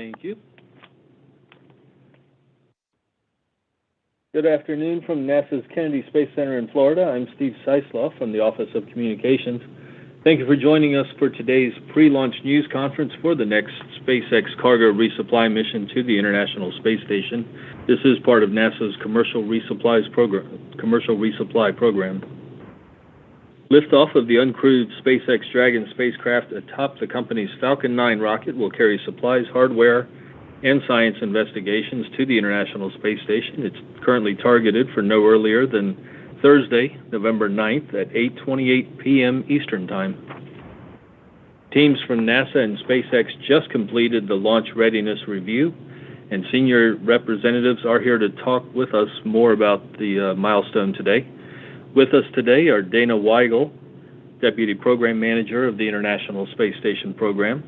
Thank you. Good afternoon from NASA's Kennedy Space Center in Florida. I'm Steve Seisloff from the Office of Communications. Thank you for joining us for today's pre-launch news conference for the next SpaceX cargo resupply mission to the International Space Station. This is part of NASA's commercial resupply program. Liftoff of the uncrewed SpaceX Dragon spacecraft atop the company's Falcon 9 rocket will carry supplies, hardware, and science investigations to the International Space Station. It's currently targeted for no earlier than Thursday, November 9th at 8:28 p.m. Eastern Time. Teams from NASA and SpaceX just completed the launch readiness review, and senior representatives are here to talk with us more about the milestone today. With us today are Dana Weigel, Deputy Program Manager of the International Space Station Program,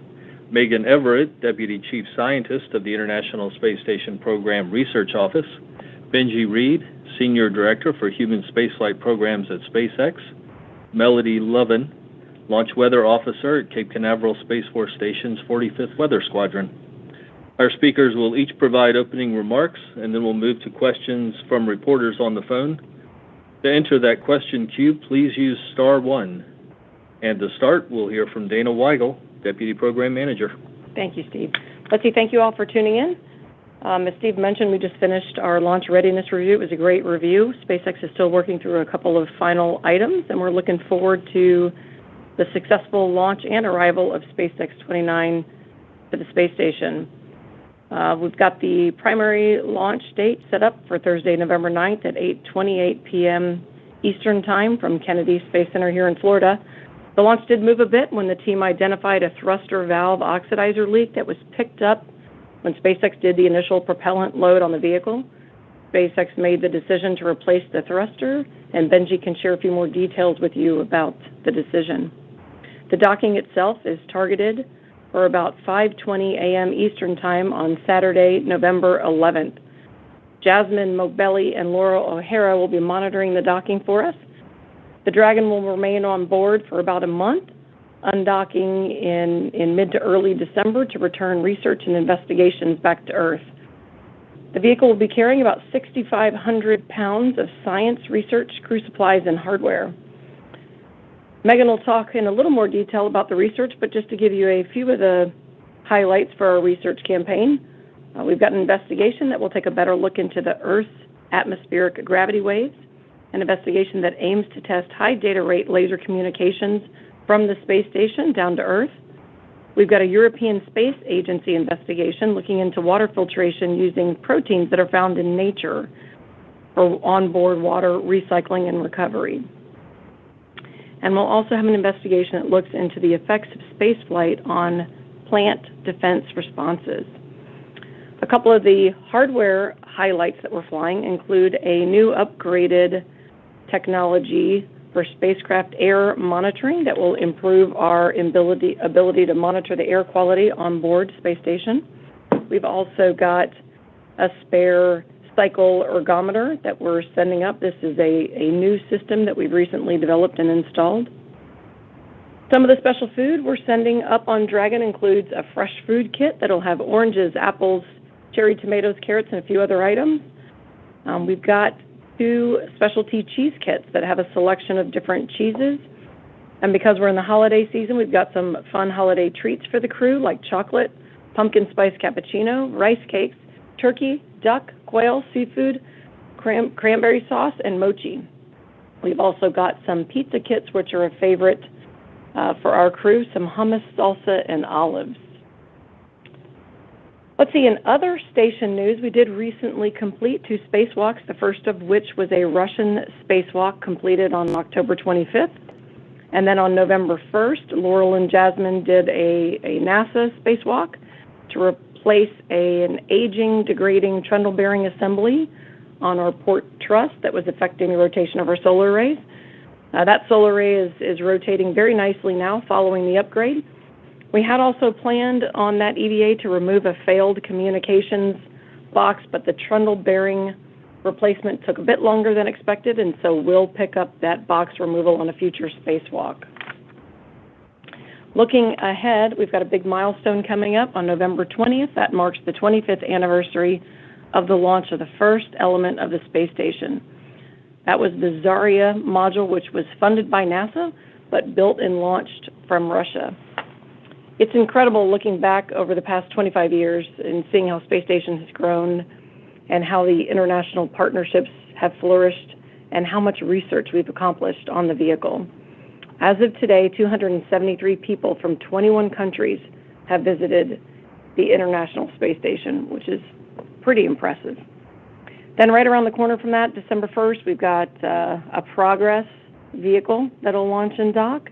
Megan Everett, Deputy Chief Scientist of the International Space Station Program Research Office, Benji Reed, Senior Director for Human Spaceflight Programs at SpaceX, Melody Lovin, Launch Weather Officer at Cape Canaveral Space Force Station's 45th Weather Squadron. Our speakers will each provide opening remarks, and then we'll move to questions from reporters on the phone. To enter that question queue, please use *1. And to start, we'll hear from Dana Weigel, Deputy Program Manager. Thank you, Steve. Let's see, thank you all for tuning in. As Steve mentioned, we just finished our launch readiness review. It was a great review. SpaceX is still working through a couple of final items, and we're looking forward to the successful launch and arrival of SpaceX 29 to the space station. We've got the primary launch date set up for Thursday, November 9th at 8:28 p.m. Eastern Time from Kennedy Space Center here in Florida. The launch did move a bit when the team identified a thruster valve oxidizer leak that was picked up when SpaceX did the initial propellant load on the vehicle. SpaceX made the decision to replace the thruster, and Benji can share a few more details with you about the decision. The docking itself is targeted for about 5:20 a.m. Eastern Time on Saturday, November 11th. Jasmine Mobelli and Laura O'Hara will be monitoring the docking for us. The Dragon will remain on board for about a month, undocking in mid to early December to return research and investigations back to Earth. The vehicle will be carrying about 6,500 pounds of science, research, crew supplies, and hardware. Megan will talk in a little more detail about the research, but just to give you a few of the highlights for our research campaign, we've got an investigation that will take a better look into the Earth's atmospheric gravity waves, an investigation that aims to test high data rate laser communications from the space station down to Earth. We've got a European Space Agency investigation looking into water filtration using proteins that are found in nature for onboard water recycling and recovery. And we'll also have an investigation that looks into the effects of spaceflight on plant defense responses. A couple of the hardware highlights that we're flying include a new upgraded technology for spacecraft air monitoring that will improve our ability to monitor the air quality on board space station. We've also got a spare cycle ergometer that we're sending up. This is a new system that we've recently developed and installed. Some of the special food we're sending up on Dragon includes a fresh food kit that'll have oranges, apples, cherry tomatoes, carrots, and a few other items. We've got 2 specialty cheese kits that have a selection of different cheeses. And because we're in the holiday season, we've got some fun holiday treats for the crew, like chocolate, pumpkin spice cappuccino, rice cakes, turkey, duck, quail, seafood, cranberry sauce, and mochi. We've also got some pizza kits, which are a favorite for our crew, some hummus, salsa, and olives. Let's see, in other station news, we did recently complete 2 spacewalks, the first of which was a Russian spacewalk completed on October 25th. And then on November 1st, Laurel and Jasmine did a NASA spacewalk to replace an aging, degrading trundle bearing assembly on our port truss that was affecting the rotation of our solar arrays. That solar array is rotating very nicely now following the upgrade. We had also planned on that EVA to remove a failed communications box, but the trundle bearing replacement took a bit longer than expected, and so we'll pick up that box removal on a future spacewalk. Looking ahead, we've got a big milestone coming up on November 20th. That marks the 25th anniversary of the launch of the first element of the space station. That was the Zarya module, which was funded by NASA, but built and launched from Russia. It's incredible looking back over the past 25 years and seeing how space station has grown and how the international partnerships have flourished and how much research we've accomplished on the vehicle. As of today, 273 people from 21 countries have visited the International Space Station, which is pretty impressive. Then right around the corner from that, December 1st, we've got a Progress vehicle that'll launch and dock.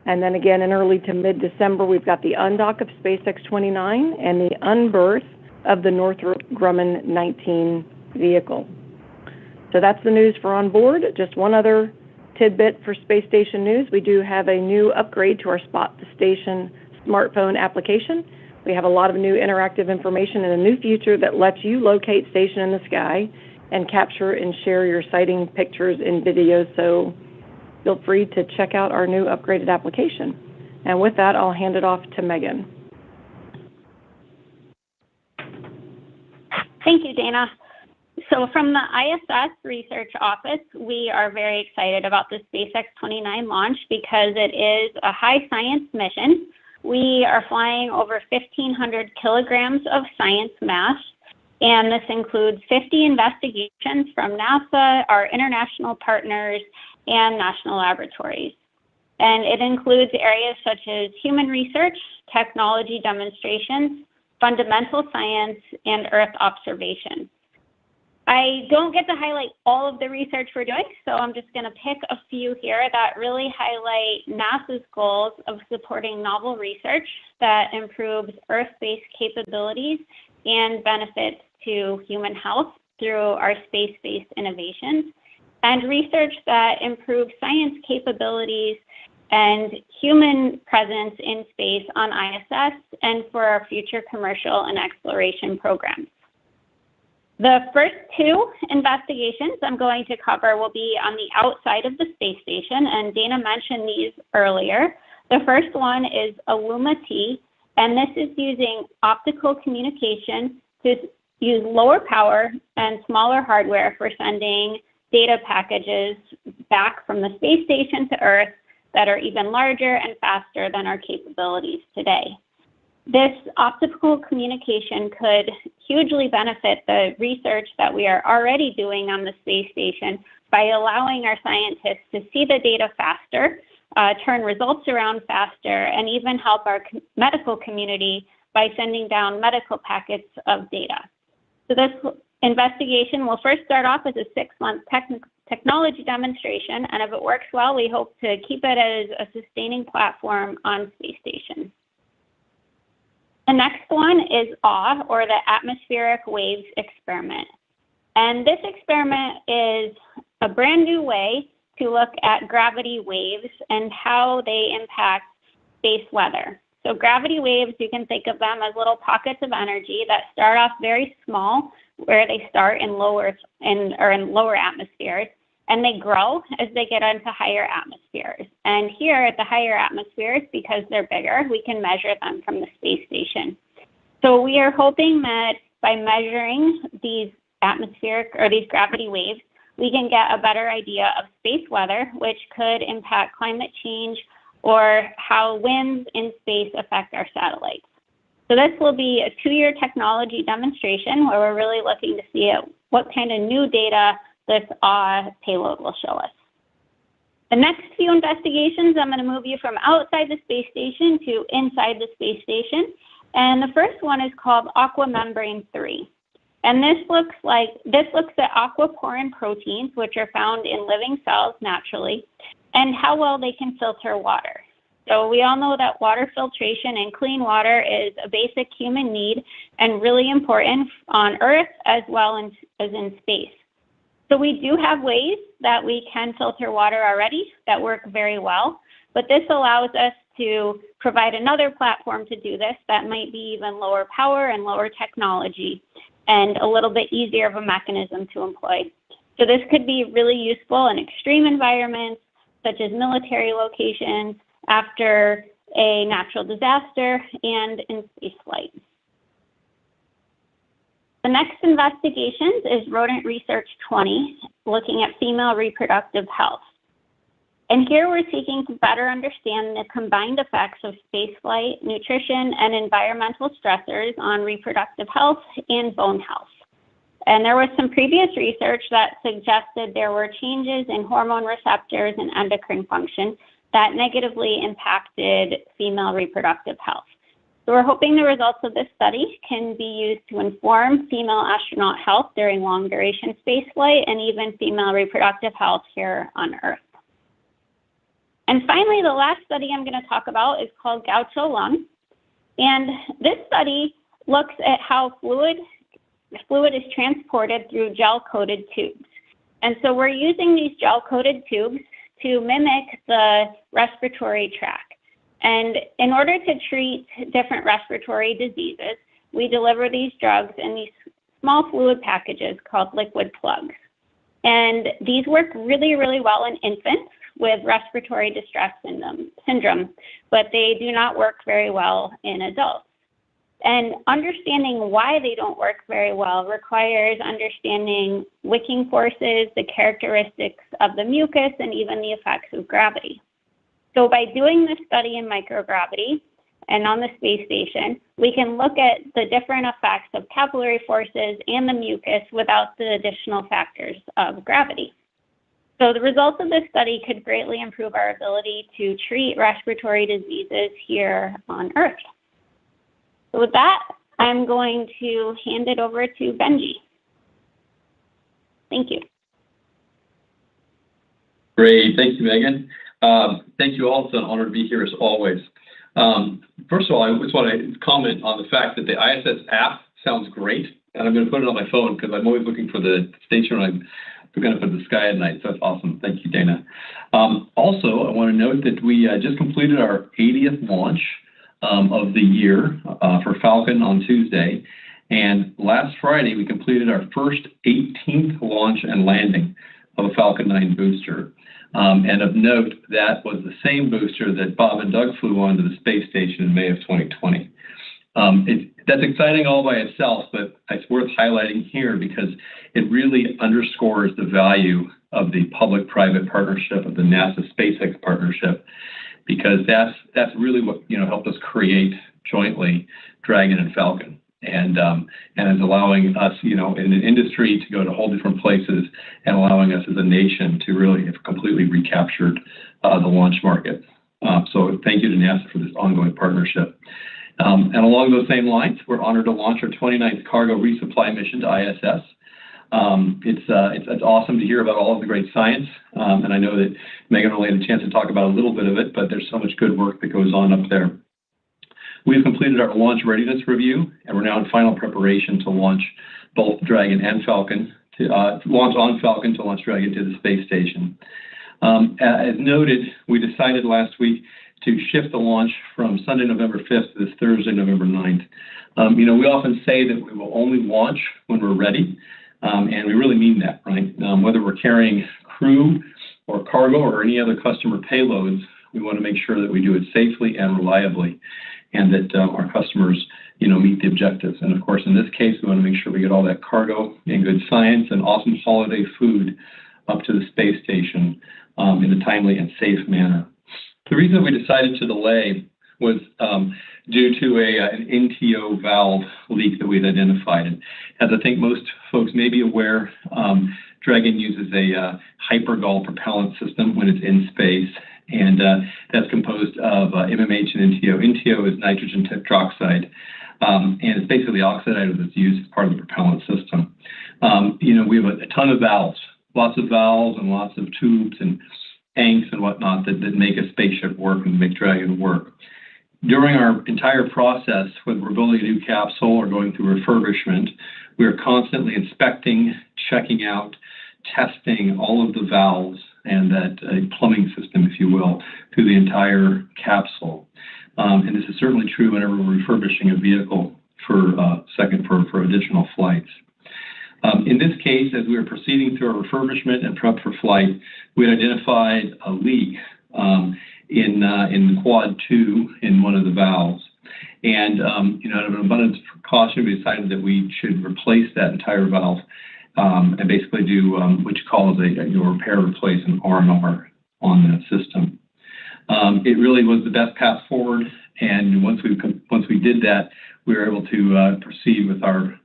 And then again, in early to mid-December, we've got the undock of SpaceX 29 and the unberth of the Northrop Grumman 19 vehicle. So that's the news for on board. Just one other tidbit for space station news. We do have a new upgrade to our Spot the Station smartphone application. We have a lot of new interactive information and a new feature that lets you locate station in the sky and capture and share your sighting pictures and videos. So feel free to check out our new upgraded application. And with that, I'll hand it off to Megan. Thank you, Dana. So from the ISS Research Office, we are very excited about the SpaceX 29 launch because it is a high science mission. We are flying over 1,500 kilograms of science mass, and this includes 50 investigations from NASA, our international partners, and national laboratories. And it includes areas such as human research, technology demonstrations, fundamental science, and Earth observation. I don't get to highlight all of the research we're doing, so I'm just going to pick a few here that really highlight NASA's goals of supporting novel research that improves Earth-based capabilities and benefits to human health through our space-based innovations, and research that improves science capabilities and human presence in space on ISS and for our future commercial and exploration programs. The first two investigations I'm going to cover will be on the outside of the space station, and Dana mentioned these earlier. The first one is Illuma-T, and this is using optical communication to use lower power and smaller hardware for sending data packages back from the space station to Earth that are even larger and faster than our capabilities today. This optical communication could hugely benefit the research that we are already doing on the space station by allowing our scientists to see the data faster, turn results around faster, and even help our medical community by sending down medical packets of data. So this investigation will first start off as a 6-month technology demonstration, and if it works well, we hope to keep it as a sustaining platform on space station. The next one is AWE, or the Atmospheric Waves Experiment. And this experiment is a brand new way to look at gravity waves and how they impact space weather. So gravity waves, you can think of them as little pockets of energy that start off very small, where they start in lower atmospheres, and they grow as they get into higher atmospheres. And here at the higher atmospheres, because they're bigger, we can measure them from the space station. So we are hoping that by measuring these these gravity waves, we can get a better idea of space weather, which could impact climate change or how winds in space affect our satellites. So this will be a 2-year technology demonstration where we're really looking to see what kind of new data this AWE payload will show us. The next few investigations, I'm going to move you from outside the space station to inside the space station. And the first one is called Aquamembrane 3. And this looks at aquaporin proteins, which are found in living cells naturally, and how well they can filter water. So we all know that water filtration and clean water is a basic human need and really important on Earth as well as in space. So we do have ways that we can filter water already that work very well, but this allows us to provide another platform to do this that might be even lower power and lower technology and a little bit easier of a mechanism to employ. So this could be really useful in extreme environments, such as military locations, after a natural disaster, and in space flight. The next investigations is Rodent Research 20, looking at female reproductive health. And here we're seeking to better understand the combined effects of spaceflight, nutrition, and environmental stressors on reproductive health and bone health. And there was some previous research that suggested there were changes in hormone receptors and endocrine function that negatively impacted female reproductive health. So we're hoping the results of this study can be used to inform female astronaut health during long-duration spaceflight and even female reproductive health here on Earth. And finally, the last study I'm going to talk about is called Gaucho Lung. And this study looks at how fluid is transported through gel-coated tubes. And so we're using these gel-coated tubes to mimic the respiratory tract. And in order to treat different respiratory diseases, we deliver these drugs in these small fluid packages called liquid plugs. And these work really, really well in infants with respiratory distress syndrome, but they do not work very well in adults. And understanding why they don't work very well requires understanding wicking forces, the characteristics of the mucus, and even the effects of gravity. So by doing this study in microgravity and on the space station, we can look at the different effects of capillary forces and the mucus without the additional factors of gravity. So the results of this study could greatly improve our ability to treat respiratory diseases here on Earth. So with that, I'm going to hand it over to Benji. Thank you. Great. Thank you, Megan. Thank you all. It's an honor to be here as always. First of all, I just want to comment on the fact that the ISS app sounds great, and I'm going to put it on my phone because I'm always looking for the station I'm looking up at the sky at night. So that's awesome. Thank you, Dana. Also, I want to note that we just completed our 80th launch of the year for Falcon on Tuesday. And last Friday, we completed our first 18th launch and landing of a Falcon 9 booster. And of note, that was the same booster that Bob and Doug flew on to the space station in May of 2020. That's exciting all by itself, but it's worth highlighting here because it really underscores the value of the public-private partnership, of the NASA SpaceX partnership, because that's really what helped us create jointly Dragon and Falcon, and is allowing us in an industry to go to whole different places, and allowing us as a nation to really have completely recaptured the launch market. So thank you to NASA for this ongoing partnership. And along those same lines, we're honored to launch our 29th cargo resupply mission to ISS. It's awesome to hear about all of the great science, and I know that Megan only had a chance to talk about a little bit of it, but there's so much good work that goes on up there. We've completed our launch readiness review, and we're now in final preparation to launch both Dragon and Falcon, to launch on Falcon to launch Dragon to the space station. As noted, we decided last week to shift the launch from Sunday, November 5th to this Thursday, November 9th. We often say that we will only launch when we're ready. And we really mean that, right? Whether we're carrying crew or cargo or any other customer payloads, we want to make sure that we do it safely and reliably, and that our customers, meet the objectives. And of course, in this case, we want to make sure we get all that cargo and good science and awesome holiday food up to the space station in a timely and safe manner. The reason we decided to delay was due to an NTO valve leak that we'd identified. And as I think most folks may be aware, Dragon uses a hypergol propellant system when it's in space, and that's composed of MMH and NTO. NTO is nitrogen tetroxide, and it's basically the oxidizer that's used as part of the propellant system. We have a ton of valves, lots of valves and lots of tubes and tanks and whatnot that make a spaceship work and make Dragon work. During our entire process, whether we're building a new capsule or going through refurbishment, we are constantly inspecting, checking out, testing all of the valves and that plumbing system, if you will, through the entire capsule. And this is certainly true whenever we're refurbishing a vehicle for additional flights. In this case, as we were proceeding through our refurbishment and prep for flight, we had identified a leak in quad 2 in one of the valves. And, out of an abundance of caution, we decided that we should replace that entire valve and basically do what you call a repair, replace, an R&R on that system. It really was the best path forward, and once we did that, we were able to proceed with our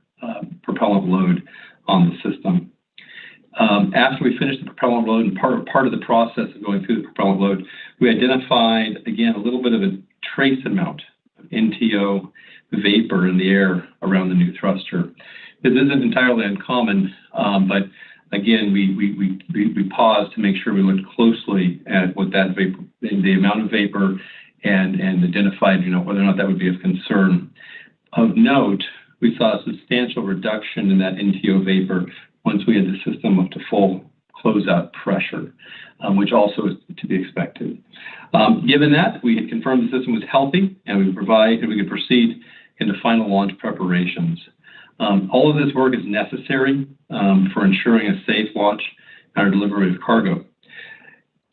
propellant load on the system. After we finished the propellant load, and part of the process of going through the propellant load, we identified, again, a little bit of a trace amount of NTO vapor in the air around the new thruster. This isn't entirely uncommon, but again, we paused to make sure we looked closely at what that vapor, the amount of vapor, and identified, whether or not that would be of concern. Of note, we saw a substantial reduction in that NTO vapor once we had the system up to full closeout pressure, which also is to be expected. Given that, we had confirmed the system was healthy, and we could proceed into final launch preparations. All of this work is necessary for ensuring a safe launch and our delivery of cargo.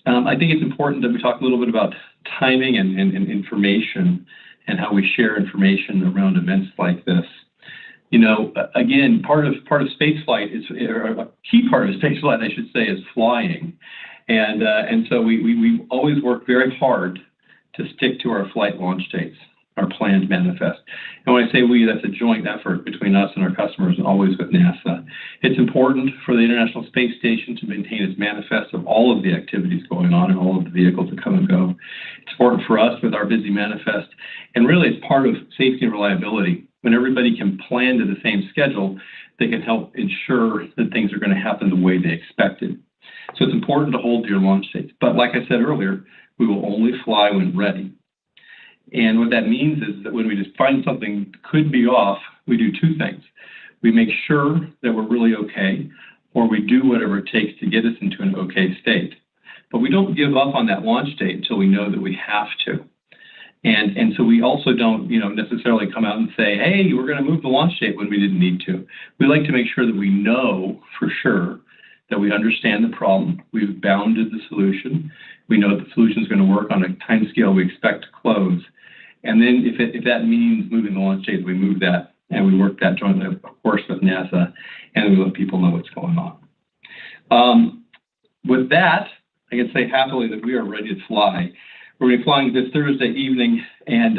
I think it's important that we talk a little bit about timing and information and how we share information around events like this. Again, part of spaceflight or a key part of spaceflight, I should say, is flying, and so we always work very hard to stick to our flight launch dates, our planned manifest. And when I say we, that's a joint effort between us and our customers, and always with NASA. It's important for the International Space Station to maintain its manifest of all of the activities going on and all of the vehicles that come and go. It's important for us with our busy manifest, and really it's part of safety and reliability. When everybody can plan to the same schedule, they can help ensure that things are going to happen the way they expected. So it's important to hold to your launch dates. But like I said earlier, we will only fly when ready. And what that means is that when we just find something that could be off, we do two things. We make sure that we're really okay, or we do whatever it takes to get us into an okay state. But we don't give up on that launch date until we know that we have to. And so we also don't, necessarily come out and say, hey, we're going to move the launch date when we didn't need to. We like to make sure that we know for sure that we understand the problem. We've bounded the solution. We know that the solution is going to work on a time scale we expect to close. And then if that means moving the launch date, we move that, and we work that jointly, of course, with NASA, and we let people know what's going on. With that, I can say happily that we are ready to fly. We're going to be flying this Thursday evening, and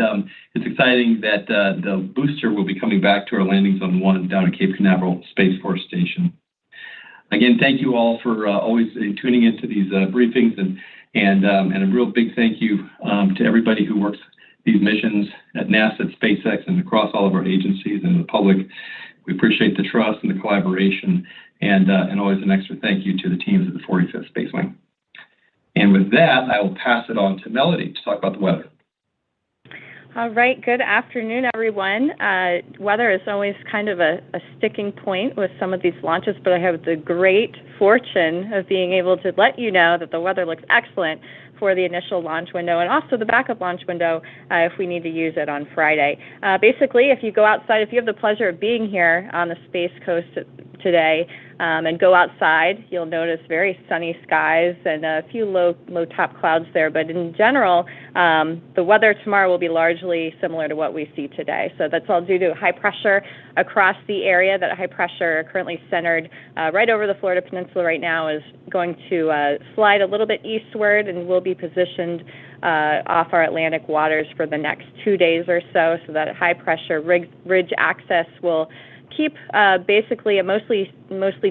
it's exciting that the booster will be coming back to our landing zone 1 down at Cape Canaveral Space Force Station. Again, thank you all for always tuning into these briefings, and a real big thank you to everybody who works these missions at NASA, at SpaceX, and across all of our agencies and the public. We appreciate the trust and the collaboration, and always an extra thank you to the teams at the 45th Space Wing. And with that, I will pass it on to Melody to talk about the weather. All right. Good afternoon, everyone. Weather is always kind of a sticking point with some of these launches, but I have the great fortune of being able to let you know that the weather looks excellent for the initial launch window and also the backup launch window if we need to use it on Friday. Basically, if you go outside, if you have the pleasure of being here on the Space Coast today and go outside, you'll notice very sunny skies and a few low top clouds there. But in general, the weather tomorrow will be largely similar to what we see today. So that's all due to high pressure across the area. That high pressure currently centered right over the Florida Peninsula right now is going to slide a little bit eastward and will be positioned off our Atlantic waters for the next 2 days or so. So that high pressure ridge access will keep basically a mostly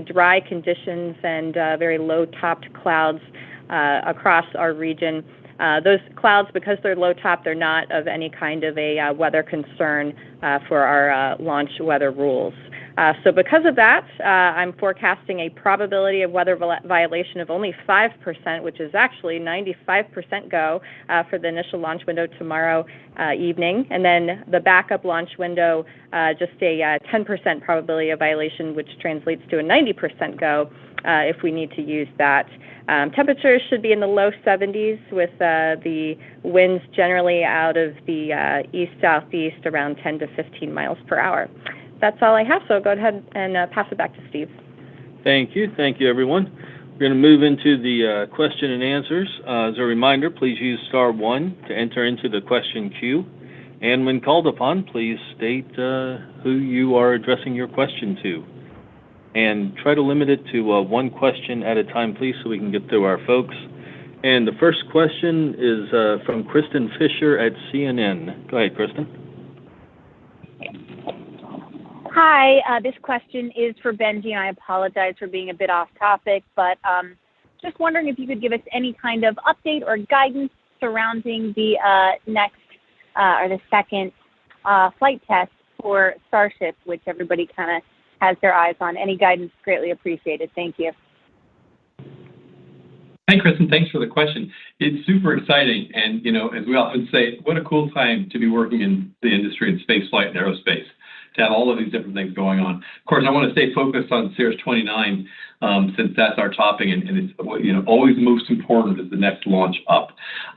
dry conditions and very low-topped clouds across our region. Those clouds, because they're low-top, they're not of any kind of a weather concern for our launch weather rules. So because of that, I'm forecasting a probability of weather violation of only 5%, which is actually 95% go for the initial launch window tomorrow evening. And then the backup launch window, just a 10% probability of violation, which translates to a 90% go if we need to use that. Temperatures should be in the low 70s with the winds generally out of the east-southeast around 10 to 15 miles per hour. That's all I have, so go ahead and pass it back to Steve. Thank you, everyone. We're going to move into the question and answers. As a reminder, please use *1 to enter into the question queue. And when called upon, please state who you are addressing your question to. And try to limit it to one question at a time, please, so we can get through our folks. And the first question is from Kristen Fisher at CNN. Go ahead, Kristen. Hi, this question is for Benji, and I apologize for being a bit off topic, but just wondering if you could give us any kind of update or guidance surrounding the the second flight test for Starship, which everybody kind of has their eyes on. Any guidance greatly appreciated. Thank you. Hi, Kristen. Thanks for the question. It's super exciting, and as we often say, what a cool time to be working in the industry in spaceflight and aerospace, to have all of these different things going on. Of course, I want to stay focused on CRS 29 since that's our topic, and it's always most important is the next launch up.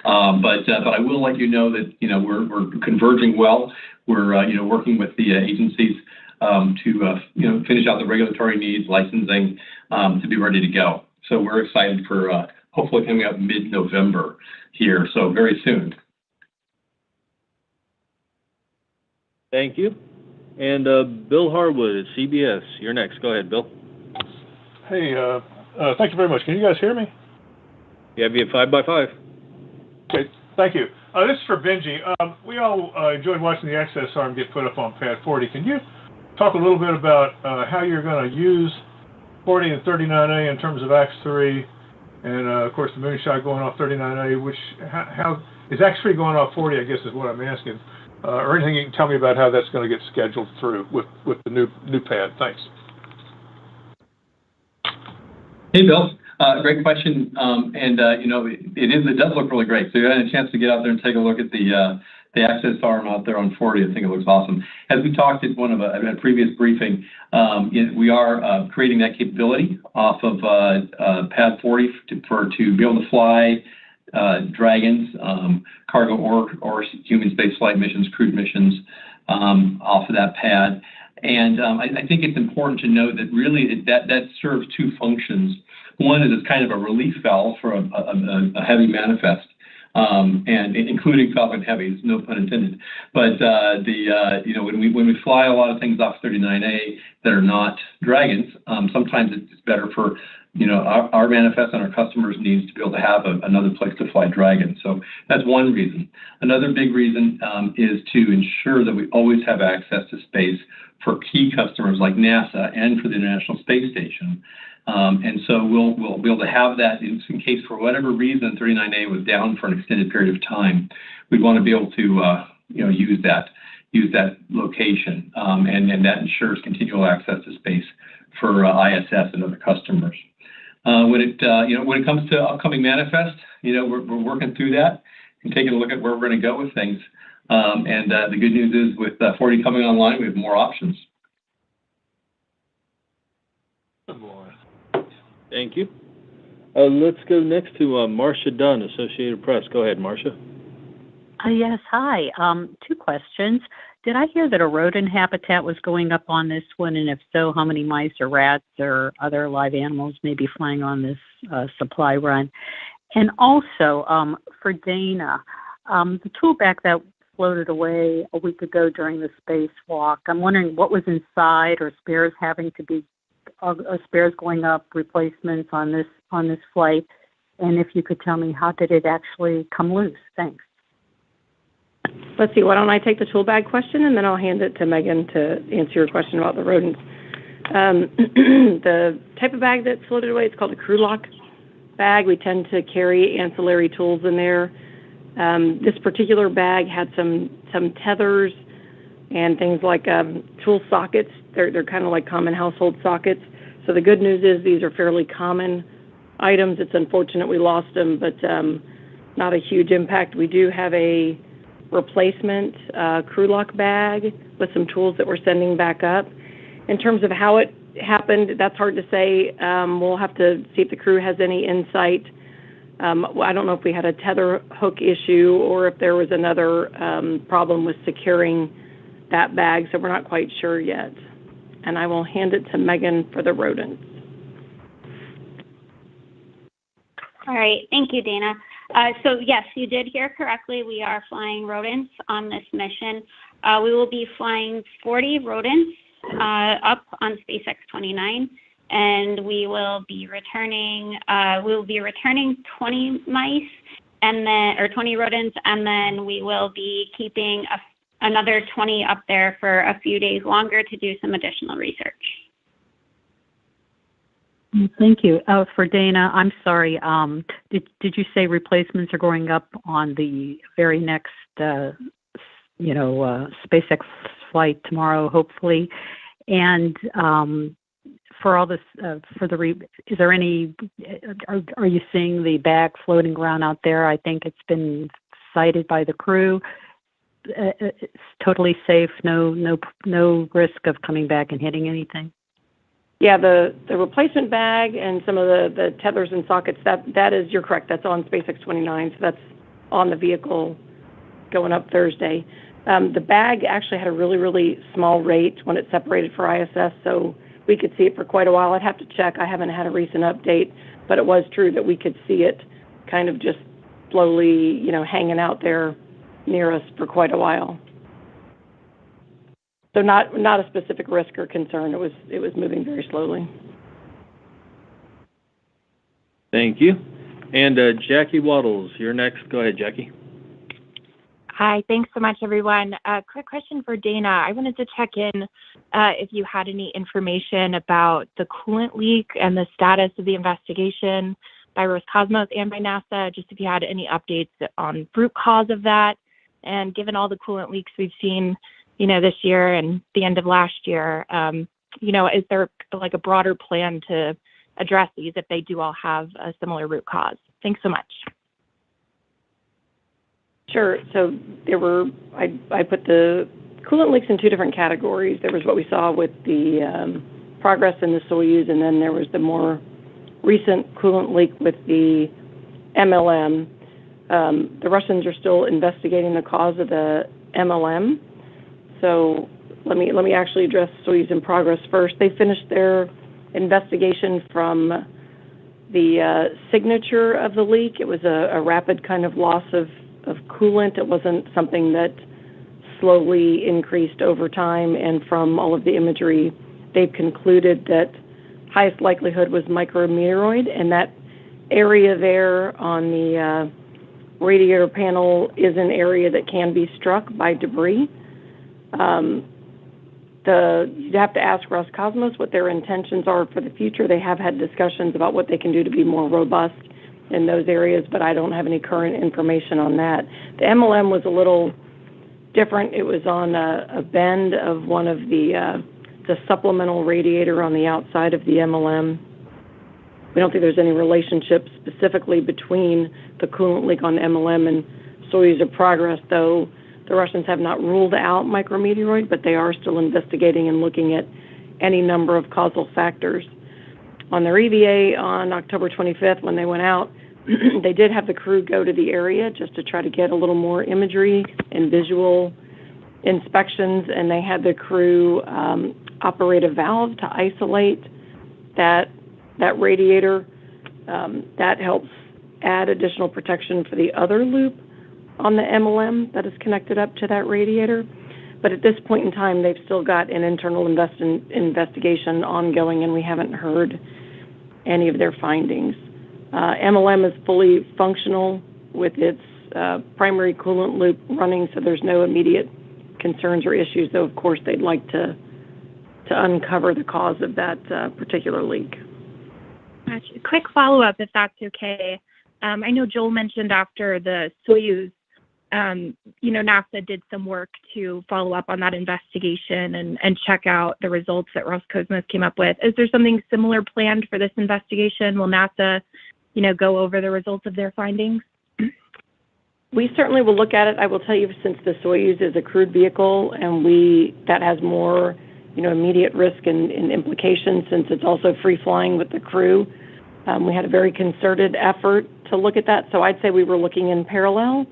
But I will let you know that we're converging well. We're working with the agencies to finish out the regulatory needs, licensing, to be ready to go. So we're excited for hopefully coming out mid-November here, so very soon. Thank you. And Bill Harwood at CBS, you're next. Go ahead, Bill. Hey, thank you very much. Can you guys hear me? Yeah, be a 5x5. Okay, thank you. This is for Benji. We all enjoyed watching the access arm get put up on Pad 40. Can you talk a little bit about how you're going to use 40 and 39A in terms of Axe 3, and of course the moonshot going off 39A, how is Axe 3 going off 40, I guess is what I'm asking. Or anything you can tell me about how that's going to get scheduled through with the new pad. Thanks. Hey, Bill. Great question. It does look really great. So you had a chance to get out there and take a look at the access arm out there on 40. I think it looks awesome. As we talked at a previous briefing, we are creating that capability off of Pad 40 to be able to fly Dragons, cargo or human space flight missions, crewed missions off of that pad. And I think it's important to know that really that serves two functions. One is it's kind of a relief valve for a heavy manifest, and including Falcon Heavies, no pun intended. But when we fly a lot of things off 39A that are not Dragons, sometimes it's better for our manifest and our customers' needs to be able to have another place to fly Dragon. So that's one reason. Another big reason is to ensure that we always have access to space for key customers like NASA and for the International Space Station. And so we'll be able to have that in case for whatever reason 39A was down for an extended period of time. We'd want to be able to use that location, and that ensures continual access to space for ISS and other customers. When it comes to upcoming manifest, we're working through that and taking a look at where we're going to go with things. And the good news is with 40 coming online, we have more options. Thank you. Let's go next to Marcia Dunn, Associated Press. Go ahead, Marcia. Yes, hi. Two questions. Did I hear that a rodent habitat was going up on this one? And if so, how many mice or rats or other live animals may be flying on this supply run? And also, for Dana, the tool bag that floated away a week ago during the spacewalk, I'm wondering what was inside, or spares having to be spares going up, replacements on this flight, and if you could tell me how did it actually come loose? Thanks. Let's see, why don't I take the tool bag question, and then I'll hand it to Megan to answer your question about the rodents. The type of bag that floated away, it's called a crew lock bag. We tend to carry ancillary tools in there. This particular bag had some tethers and things like tool sockets. They're kind of like common household sockets. So the good news is these are fairly common items. It's unfortunate we lost them, but not a huge impact. We do have a replacement crew lock bag with some tools that we're sending back up. In terms of how it happened, that's hard to say. We'll have to see if the crew has any insight. I don't know if we had a tether hook issue or if there was another problem with securing that bag, so we're not quite sure yet. And I will hand it to Megan for the rodents. All right. Thank you, Dana. So yes, you did hear correctly. We are flying rodents on this mission. We will be flying 40 rodents up on SpaceX 29, and we will be returning 20 mice and then, or 20 rodents, and then we will be keeping another 20 up there for a few days longer to do some additional research. Thank you. For Dana, I'm sorry. Did you say replacements are going up on the very next, SpaceX flight tomorrow, hopefully? And for all this, is there any? Are you seeing the bag floating around out there? I think it's been cited by the crew. It's totally safe. No risk of coming back and hitting anything. Yeah, the replacement bag and some of the tethers and sockets, that is, you're correct, that's on SpaceX 29, so that's on the vehicle going up Thursday. The bag actually had a really, really small rate when it separated for ISS, so we could see it for quite a while. I'd have to check. I haven't had a recent update, but it was true that we could see it kind of just slowly, hanging out there near us for quite a while. So not a specific risk or concern. It was moving very slowly. Thank you. And Jackie Waddles, you're next. Go ahead, Jackie. Hi, thanks so much, everyone. Quick question for Dana. I wanted to check in if you had any information about the coolant leak and the status of the investigation by Roscosmos and by NASA, just if you had any updates on root cause of that. And given all the coolant leaks we've seen, this year and the end of last year, is there like a broader plan to address these if they do all have a similar root cause? Thanks so much. Sure. So I put the coolant leaks in two different categories. There was what we saw with the progress in the Soyuz, and then there was the more recent coolant leak with the MLM. The Russians are still investigating the cause of the MLM. So let me actually address Soyuz in progress first. They finished their investigation from the signature of the leak. It was a rapid kind of loss of coolant. It wasn't something that slowly increased over time. And from all of the imagery, they've concluded that highest likelihood was micrometeoroid, and that area there on the radiator panel is an area that can be struck by debris. You'd have to ask Roscosmos what their intentions are for the future. They have had discussions about what they can do to be more robust in those areas, but I don't have any current information on that. The MLM was a little different. It was on a bend of one of the supplemental radiator on the outside of the MLM. We don't think there's any relationship specifically between the coolant leak on the MLM and Soyuz of Progress, though the Russians have not ruled out micrometeoroid, but they are still investigating and looking at any number of causal factors. On their EVA on October 25th, when they went out, they did have the crew go to the area just to try to get a little more imagery and visual inspections, and they had the crew operate a valve to isolate that radiator. That helps add additional protection for the other loop on the MLM that is connected up to that radiator. But at this point in time, they've still got an internal investigation ongoing, and we haven't heard any of their findings. MLM is fully functional with its primary coolant loop running, so there's no immediate concerns or issues, though, of course, they'd like to uncover the cause of that particular leak. Gotcha. Quick follow-up, if that's okay. I know Joel mentioned after the Soyuz, NASA did some work to follow up on that investigation and check out the results that Roscosmos came up with. Is there something similar planned for this investigation? Will NASA, go over the results of their findings? We certainly will look at it. I will tell you, since the Soyuz is a crewed vehicle and that has more, immediate risk and implications since it's also free flying with the crew. We had a very concerted effort to look at that. So I'd say we were looking in parallel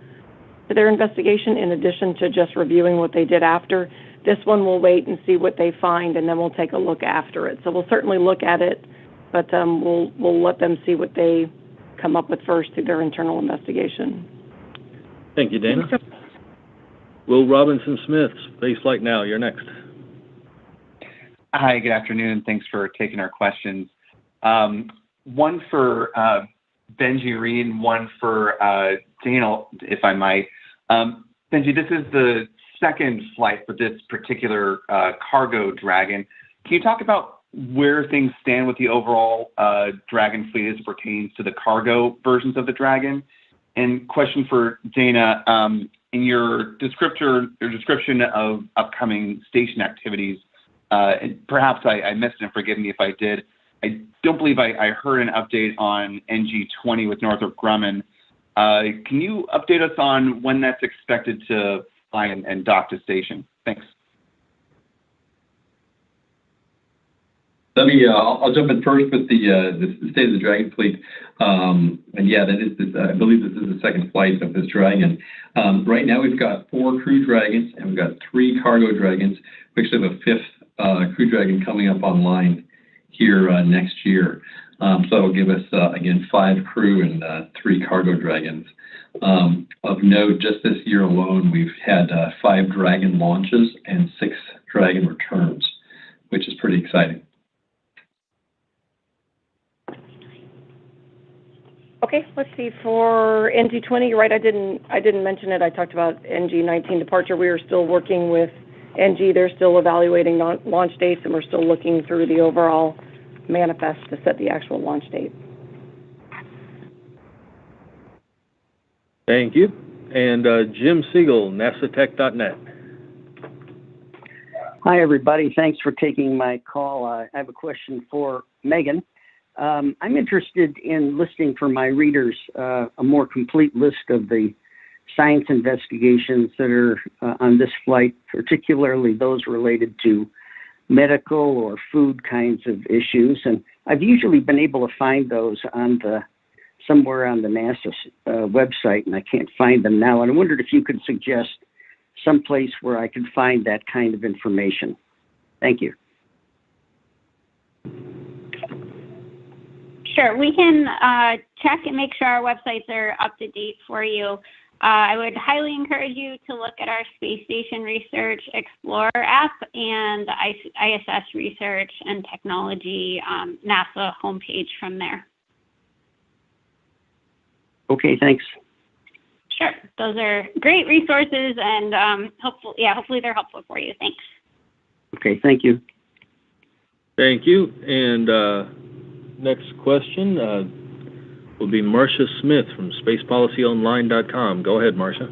to their investigation in addition to just reviewing what they did after. This one we'll wait and see what they find, and then we'll take a look after it. So we'll certainly look at it, but we'll let them see what they come up with first through their internal investigation. Thank you, Dana. Will Robinson-Smith, Spaceflight Now, you're next. Hi, good afternoon. Thanks for taking our questions. One for Benji Reed, one for Dana, if I might. Benji, this is the second flight for this particular cargo Dragon. Can you talk about where things stand with the overall Dragon fleet as it pertains to the cargo versions of the Dragon? And question for Dana, in your description of upcoming station activities, perhaps I missed it, and forgive me if I did. I don't believe I heard an update on NG-20 with Northrop Grumman. Can you update us on when that's expected to fly and dock to station? Thanks. I'll jump in first with the state of the Dragon fleet. And yeah, that is, I believe this is the second flight of this Dragon. Right now we've got 4 Crew Dragons and we've got 3 Cargo Dragons. We actually have a 5th Crew Dragon coming up online here next year. So that'll give us, again, 5 Crew and 3 Cargo Dragons. Of note, just this year alone, we've had 5 Dragon launches and 6 Dragon returns, which is pretty exciting. Okay, let's see. For NG-20, you're right. I didn't mention it. I talked about NG-19 departure. We are still working with NG. They're still evaluating launch dates, and we're still looking through the overall manifest to set the actual launch date. Thank you. And Jim Siegel, NASATech.net. Hi, everybody. Thanks for taking my call. I have a question for Megan. I'm interested in listing for my readers a more complete list of the science investigations that are on this flight, particularly those related to medical or food kinds of issues. And I've usually been able to find those on somewhere on the NASA website, and I can't find them now. And I wondered if you could suggest some place where I could find that kind of information. Thank you. Sure, we can check and make sure our websites are up to date for you. I would highly encourage you to look at our Space Station Research Explorer app and ISS Research and Technology NASA homepage from there. Okay, thanks. Sure, those are great resources, and hopefully they're helpful for you. Thanks. Okay, thank you. Thank you. And next question will be Marcia Smith from SpacePolicyOnline.com. Go ahead, Marcia.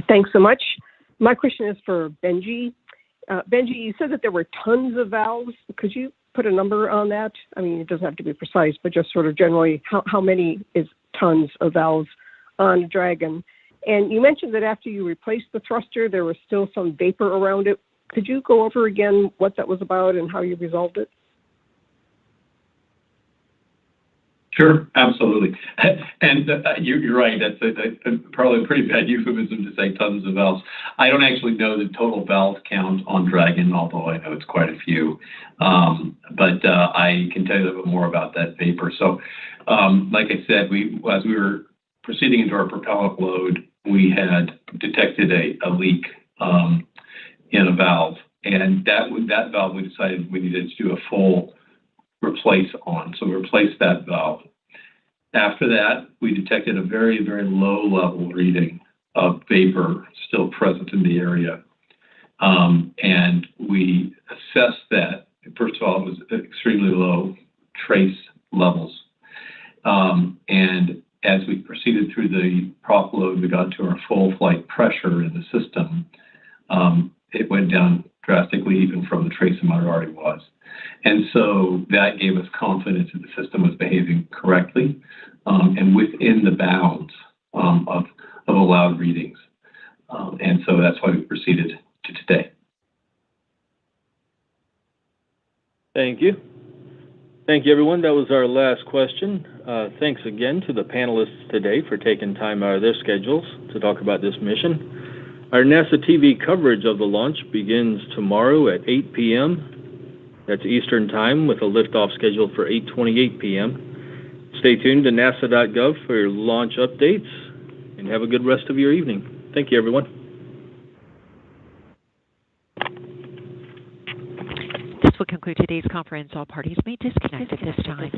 Thanks so much. My question is for Benji. Benji, you said that there were tons of valves. Could you put a number on that? I mean, it doesn't have to be precise, but just sort of generally, how many is tons of valves on a Dragon? And you mentioned that after you replaced the thruster, there was still some vapor around it. Could you go over again what that was about and how you resolved it? Sure, absolutely. And you're right. That's probably a pretty bad euphemism to say tons of valves. I don't actually know the total valve count on Dragon, although I know it's quite a few. But I can tell you a little bit more about that vapor. So, like I said, as we were proceeding into our propellant load, we had detected a leak in a valve, and that valve we decided we needed to do a full replace on. So we replaced that valve. After that, we detected a very, very low level reading of vapor still present in the area. And we assessed that. First of all, it was extremely low trace levels. And as we proceeded through the prop load, we got to our full flight pressure in the system. It went down drastically even from the trace amount it already was. And so that gave us confidence that the system was behaving correctly and within the bounds of allowed readings. And so that's why we proceeded to today. Thank you. Thank you, everyone. That was our last question. Thanks again to the panelists today for taking time out of their schedules to talk about this mission. Our NASA TV coverage of the launch begins tomorrow at 8 p.m. That's Eastern Time, with a liftoff scheduled for 8:28 p.m. Stay tuned to nasa.gov for your launch updates, and have a good rest of your evening. Thank you, everyone. This will conclude today's conference. All parties may disconnect at this time.